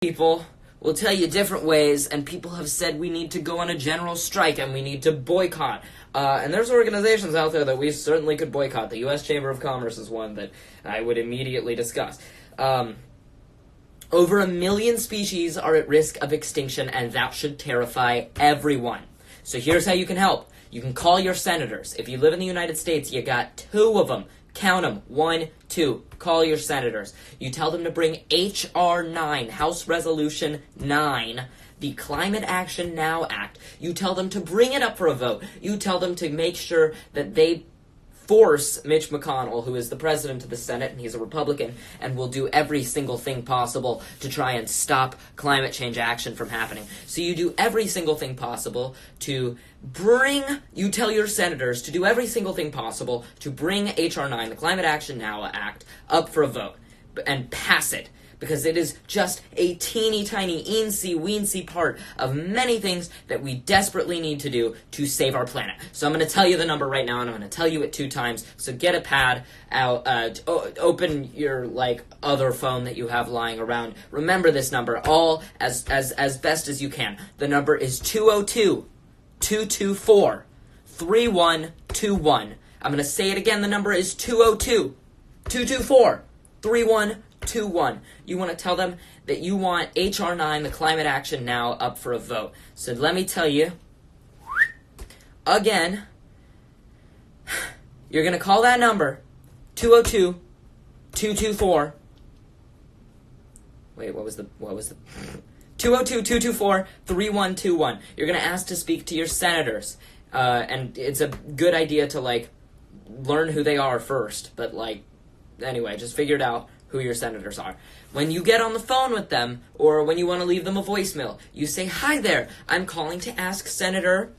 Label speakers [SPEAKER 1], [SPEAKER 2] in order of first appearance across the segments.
[SPEAKER 1] people will tell you different ways, and people have said we need to go on a general strike and we need to boycott. And there's organizations out there that we certainly could boycott. The U.S. Chamber of Commerce is one that I would immediately discuss. Over 1 million species are at risk of extinction, and that should terrify everyone. So here's how you can help. You can call your senators. If you live in the United States, you got 2 of them. Count them. 1, 2. Call your senators. You tell them to bring H.R. 9, House Resolution 9, the Climate Action Now Act. You tell them to bring it up for a vote. You tell them to make sure that they force Mitch McConnell, who is the president of the Senate, and he's a Republican, and will do every single thing possible to try and stop climate change action from happening. So you do every single thing possible to you tell your senators to do every single thing possible to bring H.R. 9, the Climate Action Now Act, up for a vote and pass it. Because it is just a teeny tiny, eensy-weensy part of many things that we desperately need to do to save our planet. So I'm going to tell you the number right now, and I'm going to tell you it 2 times. So get a pad out, open your, other phone that you have lying around. Remember this number, all as best as you can. The number is 202-224-3121. I'm going to say it again. The number is 202-224-3121. You want to tell them that you want H.R. 9, the Climate Action Now, up for a vote. So let me tell you, again, you're going to call that number, 202-224, wait, what was the 202-224-3121. You're going to ask to speak to your senators, and it's a good idea to, learn who they are first, but, anyway, just figure it out. Who your senators are. When you get on the phone with them, or when you want to leave them a voicemail, you say, "Hi there, I'm calling to ask Senator,"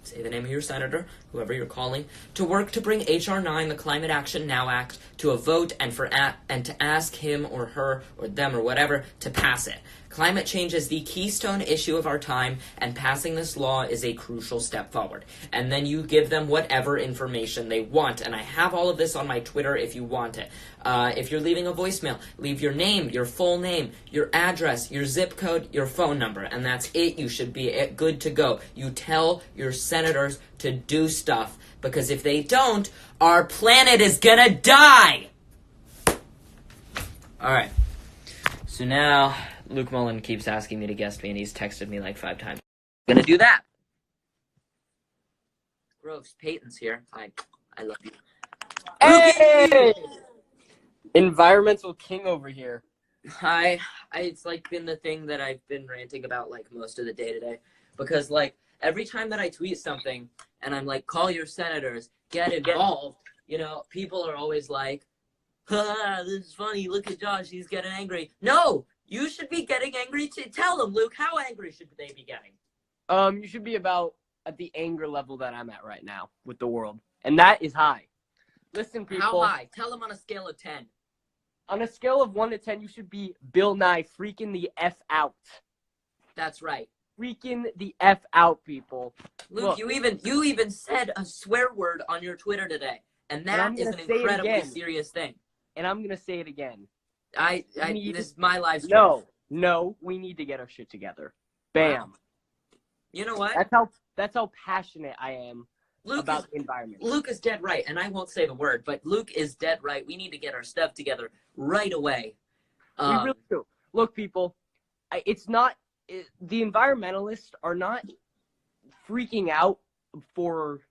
[SPEAKER 1] say the name of your senator, whoever you're calling, "to work to bring H.R. 9, the Climate Action Now Act, to a vote and to ask him or her or them or whatever to pass it. Climate change is the keystone issue of our time, and passing this law is a crucial step forward." And then you give them whatever information they want. And I have all of this on my Twitter if you want it. If you're leaving a voicemail, leave your name, your full name, your address, your zip code, your phone number, and that's it. You should be good to go. You tell your senators to do stuff, because if they don't, our planet is gonna die! Alright. So now Luke Mullen keeps asking me to guest me, and he's texted me 5 times. I'm gonna do that. Gross. Peyton's here. I love you.
[SPEAKER 2] Hey! Environmental king over here.
[SPEAKER 1] Hi. It's been the thing that I've been ranting about most of the day today, because every time that I tweet something and I'm call your senators, get involved, people are always this is funny, look at Josh, he's getting angry. No! You should be getting angry to tell them, Luke. How angry should they be getting?
[SPEAKER 2] You should be about at the anger level that I'm at right now with the world. And that is high. Listen, people.
[SPEAKER 1] How high? Tell them on a scale of 10.
[SPEAKER 2] On a scale of 1 to 10, you should be Bill Nye freaking the F out.
[SPEAKER 1] That's right.
[SPEAKER 2] Freaking the F out, people.
[SPEAKER 1] Luke, you even said a swear word on your Twitter today. And that is an incredibly serious thing.
[SPEAKER 2] And I'm going to say it again.
[SPEAKER 1] This is my live stream.
[SPEAKER 2] No, we need to get our shit together. Bam. Wow.
[SPEAKER 1] You know what?
[SPEAKER 2] That's how passionate I am about the environment.
[SPEAKER 1] Luke is dead right, and I won't say the word, but Luke is dead right. We need to get our stuff together right away.
[SPEAKER 2] We really do. Look, people, the environmentalists are not freaking out for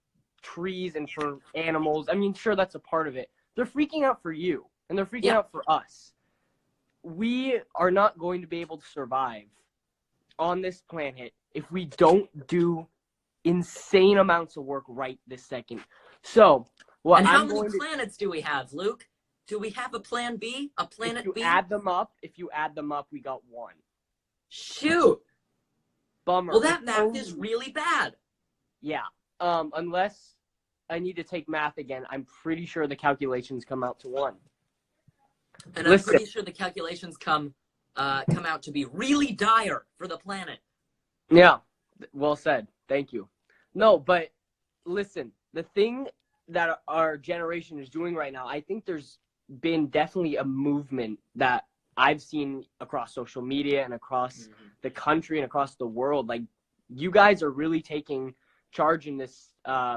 [SPEAKER 2] trees and for animals. I mean, sure, that's a part of it. They're freaking out for you, and they're freaking out for us. We are not going to be able to survive on this planet if we don't do insane amounts of work right this second. So,
[SPEAKER 1] and how many planets do we have, Luke? Do we have a plan B? A planet B?
[SPEAKER 2] If you add them up, we got 1.
[SPEAKER 1] Shoot.
[SPEAKER 2] Bummer.
[SPEAKER 1] Well, that math is really bad.
[SPEAKER 2] Yeah. Unless I need to take math again, I'm pretty sure the calculations come out to 1.
[SPEAKER 1] And I'm pretty sure the calculations come out to be really dire for the planet.
[SPEAKER 2] Yeah. Well said. Thank you. No, but listen, the thing that our generation is doing right now, I think there's been definitely a movement that I've seen across social media and across the country and across the world. Like, you guys are really taking charge in this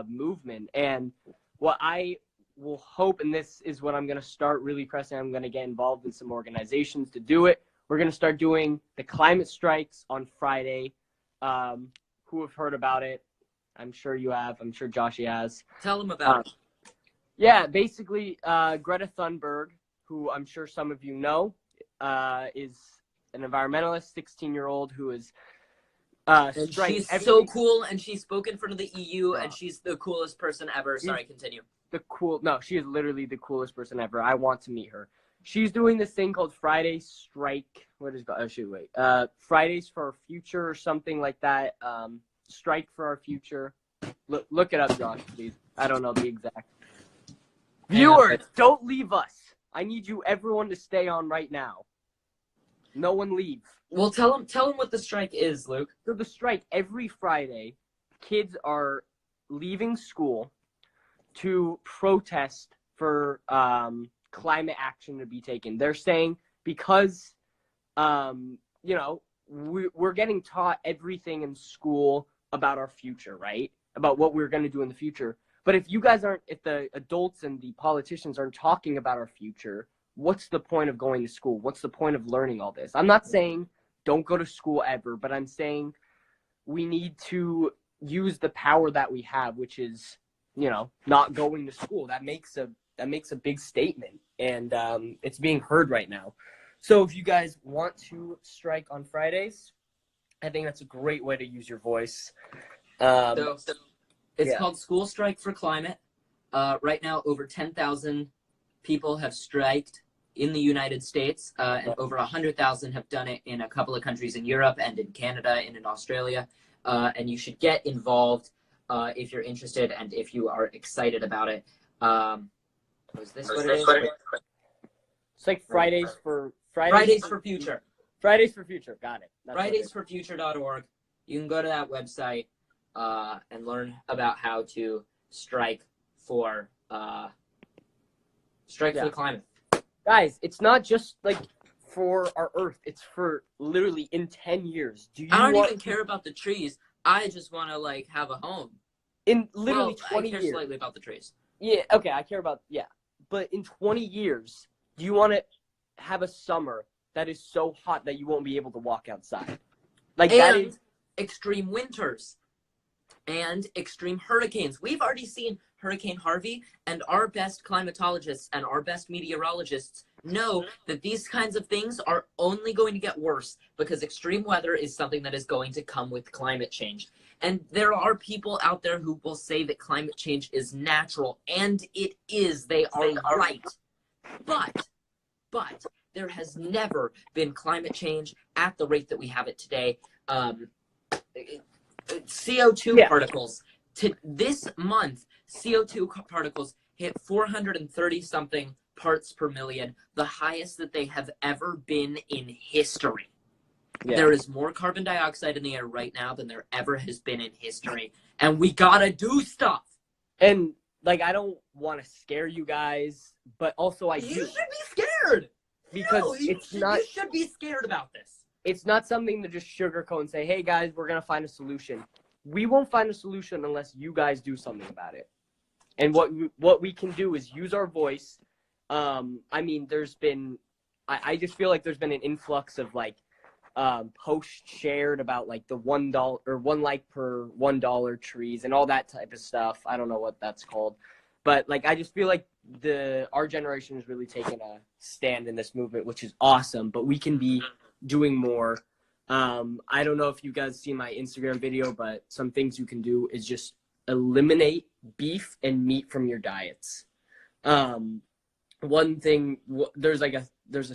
[SPEAKER 2] movement. And what I will hope, and this is what I'm going to start really pressing, I'm going to get involved in some organizations to do it. We're going to start doing the climate strikes on Friday. Who have heard about it? I'm sure you have. I'm sure Joshy has.
[SPEAKER 1] Tell them about it.
[SPEAKER 2] Yeah, basically, Greta Thunberg, who I'm sure some of you know, is an environmentalist, 16-year-old who is
[SPEAKER 1] she's so cool, and she's spoken for the EU, and she's the coolest person ever. Sorry, continue.
[SPEAKER 2] She is literally the coolest person ever. I want to meet her. She's doing this thing called Friday Strike. What is it? Oh, shoot, wait. Fridays for Our Future or something like that. Strike for Our Future. Look it up, Josh, please. I don't know the exact. Viewers, don't leave us. I need you, everyone, to stay on right now. No one leave.
[SPEAKER 1] Well, tell them what the strike is, Luke.
[SPEAKER 2] So the strike, every Friday, kids are leaving school to protest for climate action to be taken. They're saying because, we're getting taught everything in school about our future, right? About what we're going to do in the future. But if the adults and the politicians aren't talking about our future, what's the point of going to school? What's the point of learning all this? I'm not saying don't go to school ever, but I'm saying we need to use the power that we have, which is, not going to school. That makes a big statement, and it's being heard right now. So if you guys want to strike on Fridays, I think that's a great way to use your voice.
[SPEAKER 1] It's called School Strike for Climate. Right now, over 10,000 people have striked in the United States, and over 100,000 have done it in a couple of countries in Europe and in Canada and in Australia. And you should get involved if you're interested and if you are excited about it. Was this what it is?
[SPEAKER 2] It's like Fridays for
[SPEAKER 1] Future.
[SPEAKER 2] Fridays for Future. Got it.
[SPEAKER 1] Fridaysforfuture.org. You can go to that website and learn about how to strike for the climate.
[SPEAKER 2] Guys, it's not just like for our Earth. It's for literally in 10 years.
[SPEAKER 1] I don't even care about the trees. I just want to have a home.
[SPEAKER 2] In literally 20
[SPEAKER 1] years. I care slightly about the trees.
[SPEAKER 2] Yeah, okay, I care about, But in 20 years, do you want to have a summer that is so hot that you won't be able to walk outside? That is
[SPEAKER 1] extreme winters and extreme hurricanes. We've already seen Hurricane Harvey, and our best climatologists and our best meteorologists know that these kinds of things are only going to get worse because extreme weather is something that is going to come with climate change. And there are people out there who will say that climate change is natural, and it is. They are right. But there has never been climate change at the rate that we have it today. CO2 particles. This month, CO2 particles hit 430-something parts per million, the highest that they have ever been in history. Yeah. There is more carbon dioxide in the air right now than there ever has been in history, and we gotta do stuff.
[SPEAKER 2] And, I don't want to scare you guys, but also I do.
[SPEAKER 1] You should be scared!
[SPEAKER 2] Because
[SPEAKER 1] you should be scared about this.
[SPEAKER 2] It's not something to just sugarcoat and say, hey, guys, we're gonna find a solution. We won't find a solution unless you guys do something about it. And what we can do is use our voice. There's been, I just feel like there's been an influx of posts shared about the $1 or 1 like per $1 trees and all that type of stuff. I don't know what that's called, but I just feel like our generation is really taking a stand in this movement, which is awesome. But we can be doing more. I don't know if you guys see my Instagram video, but some things you can do is just eliminate beef and meat from your diets. One thing, there's a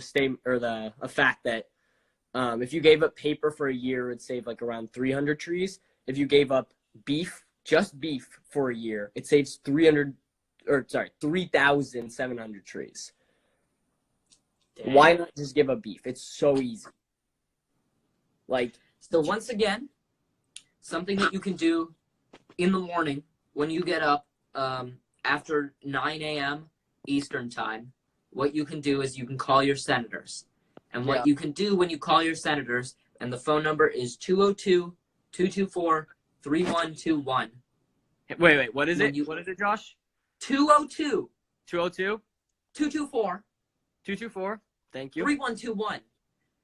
[SPEAKER 2] statement or a fact that if you gave up paper for a year, it'd save around 300 trees. If you gave up just beef for a year, it saves 3,700 trees. Damn. Why not just give up beef? It's so easy.
[SPEAKER 1] So once again, something that you can do in the morning when you get up after 9 a.m. Eastern time, what you can do is you can call your senators And what you can do when you call your senators, and the phone number is 202-224-3121.
[SPEAKER 2] Wait, what is
[SPEAKER 1] When
[SPEAKER 2] it?
[SPEAKER 1] you-
[SPEAKER 2] What is it, Josh?
[SPEAKER 1] 202
[SPEAKER 2] 202
[SPEAKER 1] 224
[SPEAKER 2] 224. Thank you.
[SPEAKER 1] 3121.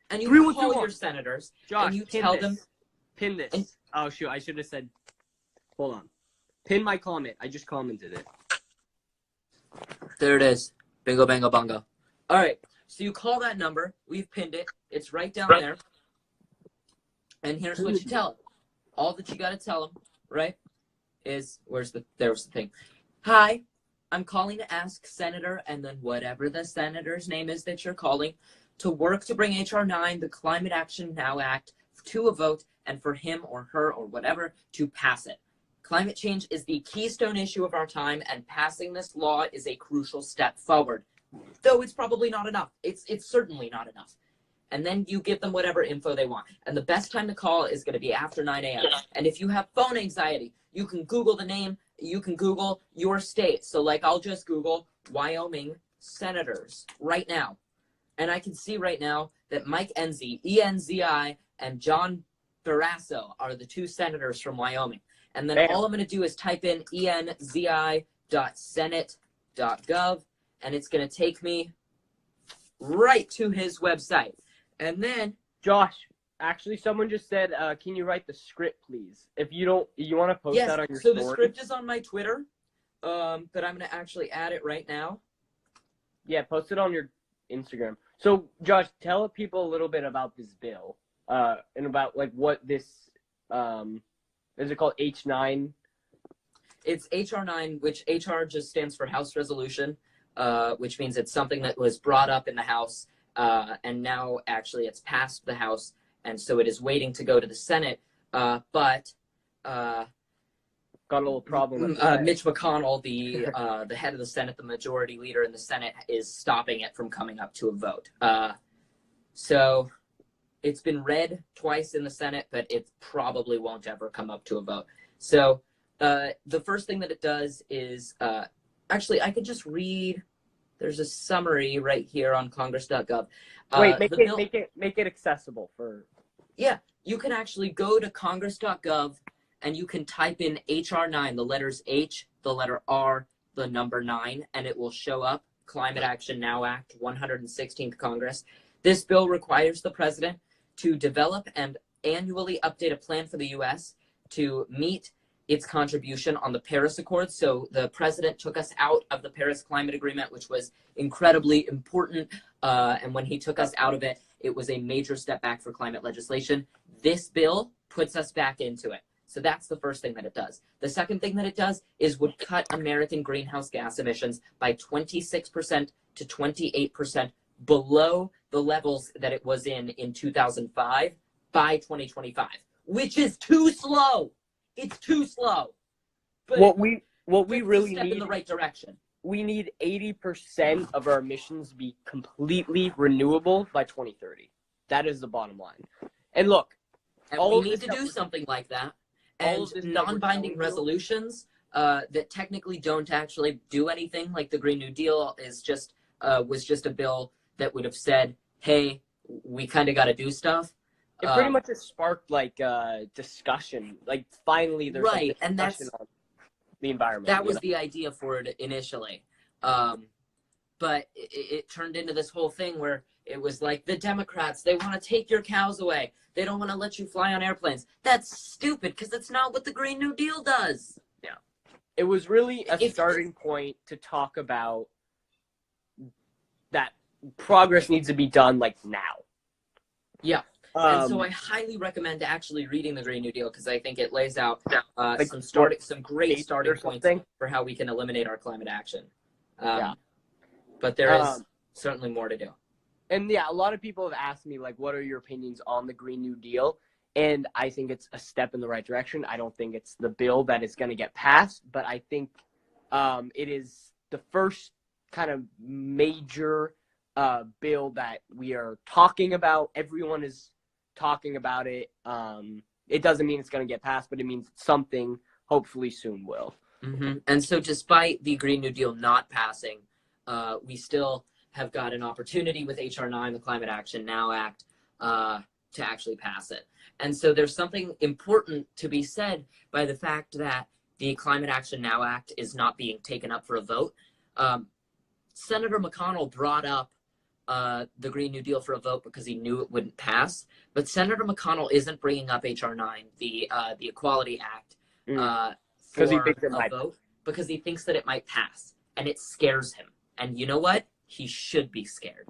[SPEAKER 1] And you
[SPEAKER 2] 3121.
[SPEAKER 1] call your senators
[SPEAKER 2] Josh,
[SPEAKER 1] and you
[SPEAKER 2] pin
[SPEAKER 1] tell
[SPEAKER 2] this.
[SPEAKER 1] them.
[SPEAKER 2] Pin this.
[SPEAKER 1] And-
[SPEAKER 2] Oh, shoot. I should have said. Hold on. Pin my comment. I just commented it.
[SPEAKER 1] There it is. Bingo, bango, bongo. All right. So you call that number. We've pinned it. It's right down there. And here's what you tell them. All that you got to tell them, right, is there's the thing. Hi, I'm calling to ask Senator, and then whatever the senator's name is that you're calling, to work to bring H.R. 9, the Climate Action Now Act, to a vote, and for him or her or whatever to pass it. Climate change is the keystone issue of our time, and passing this law is a crucial step forward. Though it's probably not enough. It's certainly not enough. And then you give them whatever info they want. And the best time to call is going to be after 9 a.m. And if you have phone anxiety, you can Google the name. You can Google your state. So, like, I'll just Google Wyoming senators right now. And I can see right now that Mike Enzi, E-N-Z-I, and John Barrasso are the two senators from Wyoming. And then all I'm going to do is type in enzi.senate.gov, and it's going to take me right to his website. And then,
[SPEAKER 2] Josh, actually, someone just said, can you write the script, please? If you want to post that on your story.
[SPEAKER 1] So the script is on my Twitter, but I'm going to actually add it right now.
[SPEAKER 2] Yeah, post it on your Instagram. So, Josh, tell people a little bit about this bill, and about, like, what this, is it called H9?
[SPEAKER 1] It's HR 9, which HR just stands for House Resolution, which means it's something that was brought up in the House, and now actually it's passed the House, and so it is waiting to go to the Senate, but
[SPEAKER 2] got a little problem.
[SPEAKER 1] Mitch McConnell, the head of the Senate, the majority leader in the Senate, is stopping it from coming up to a vote. So it's been read twice in the Senate, but it probably won't ever come up to a vote. So the first thing that it does is, actually, I could just read. There's a summary right here on Congress.gov.
[SPEAKER 2] Wait, make it accessible for.
[SPEAKER 1] Yeah, you can actually go to Congress.gov and you can type in HR 9, the letters H, the letter R, the number 9, and it will show up. Climate Action Now Act, 116th Congress. This bill requires the president to develop and annually update a plan for the U.S. to meet its contribution on the Paris Accord. So the president took us out of the Paris Climate Agreement, which was incredibly important. And when he took us out of it, it was a major step back for climate legislation. This bill puts us back into it. So that's the first thing that it does. The second thing that it does is would cut American greenhouse gas emissions by 26% to 28% below the levels that it was in 2005 by 2025, which is too slow. It's too slow. But
[SPEAKER 2] what we really
[SPEAKER 1] step
[SPEAKER 2] need
[SPEAKER 1] in the right direction.
[SPEAKER 2] We need 80% of our emissions to be completely renewable by 2030. That is the bottom line. And look,
[SPEAKER 1] and we need to do something like that. And non-binding resolutions that technically don't actually do anything, like the Green New Deal, is just was just a bill that would have said, "Hey, we kind of got to do stuff."
[SPEAKER 2] It pretty much has sparked like discussion. Like finally, there's
[SPEAKER 1] right,
[SPEAKER 2] like,
[SPEAKER 1] and that's
[SPEAKER 2] on the environment.
[SPEAKER 1] That was the idea for it initially, but it turned into this whole thing where it was like the Democrats, they want to take your cows away. They don't want to let you fly on airplanes. That's stupid because that's not what the Green New Deal does.
[SPEAKER 2] Yeah, it was really a starting point to talk about that progress needs to be done like now.
[SPEAKER 1] Yeah. And so I highly recommend actually reading the Green New Deal because I think it lays out
[SPEAKER 2] like
[SPEAKER 1] some great starting points for how we can eliminate our climate action. But there is certainly more to do.
[SPEAKER 2] And yeah, a lot of people have asked me, like, what are your opinions on the Green New Deal? And I think it's a step in the right direction. I don't think it's the bill that is going to get passed, but I think it is the first kind of major bill that we are talking about. Everyone is talking about it. It doesn't mean it's going to get passed, but it means something hopefully soon will.
[SPEAKER 1] Mm-hmm. And so despite the Green New Deal not passing, we still have got an opportunity with HR 9, the Climate Action Now Act, to actually pass it. And so there's something important to be said by the fact that the Climate Action Now Act is not being taken up for a vote. Senator McConnell brought up the Green New Deal for a vote because he knew it wouldn't pass. But Senator McConnell isn't bringing up HR 9, the Equality Act, for
[SPEAKER 2] he thinks it
[SPEAKER 1] a
[SPEAKER 2] might
[SPEAKER 1] vote because he thinks that it might pass. And it scares him. And you know what? He should be scared.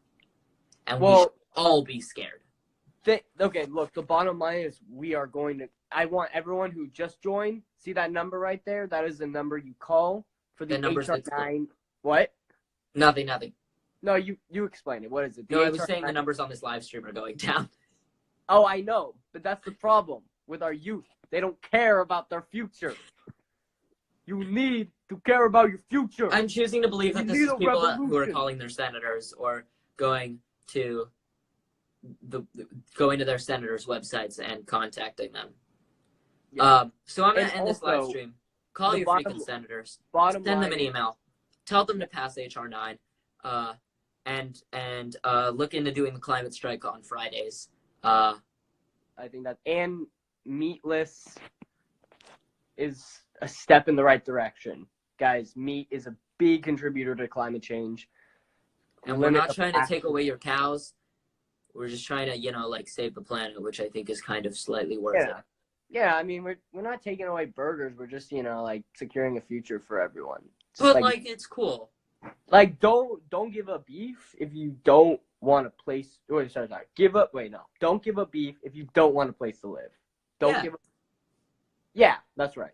[SPEAKER 1] And we should all be scared.
[SPEAKER 2] Okay, look, the bottom line is we are going to – I want everyone who just joined, see that number right there? That is the number you call for the HR 9 – what?
[SPEAKER 1] Nothing.
[SPEAKER 2] No, you explain it. What is it?
[SPEAKER 1] No, I was saying the numbers on this live stream are going down.
[SPEAKER 2] Oh, I know, but that's the problem with our youth. They don't care about their future. You need to care about your future.
[SPEAKER 1] I'm choosing to believe that this is people who are calling their senators or going to their senators' websites and contacting them. Yeah. So I'm going to end this live stream. Call your freaking senators. Send them an email. Tell them to pass HR 9. And look into doing the climate strike on Fridays.
[SPEAKER 2] I think that and meatless is a step in the right direction. Guys, meat is a big contributor to climate change.
[SPEAKER 1] And we're not trying to take away your cows. We're just trying to, save the planet, which I think is kind of slightly worth it.
[SPEAKER 2] Yeah, I mean, we're not taking away burgers. We're just, securing a future for everyone.
[SPEAKER 1] But, it's cool.
[SPEAKER 2] Don't give up beef if you don't want a place. Wait, sorry. Don't give up beef if you don't want a place to live. Give up. Yeah, that's right.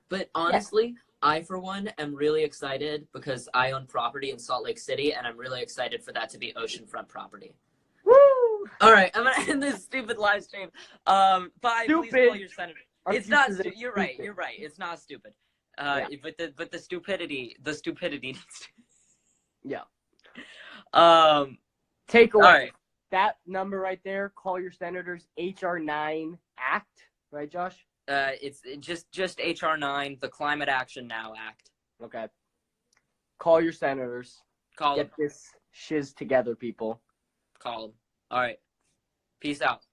[SPEAKER 1] But honestly, I, for one, am really excited because I own property in Salt Lake City, and I'm really excited for that to be oceanfront property.
[SPEAKER 2] Woo!
[SPEAKER 1] All right, I'm going to end this stupid live stream. Bye. Stupid. Please call your senator. It's not stupid. You're right. It's not stupid. But the stupidity needs to...
[SPEAKER 2] Yeah.
[SPEAKER 1] Take away.
[SPEAKER 2] Right. That number right there, call your senators, HR 9 Act, right, Josh?
[SPEAKER 1] It's just HR 9, the Climate Action Now Act.
[SPEAKER 2] Okay. Call your senators. Get this shiz together, people.
[SPEAKER 1] Call them. All right. Peace out.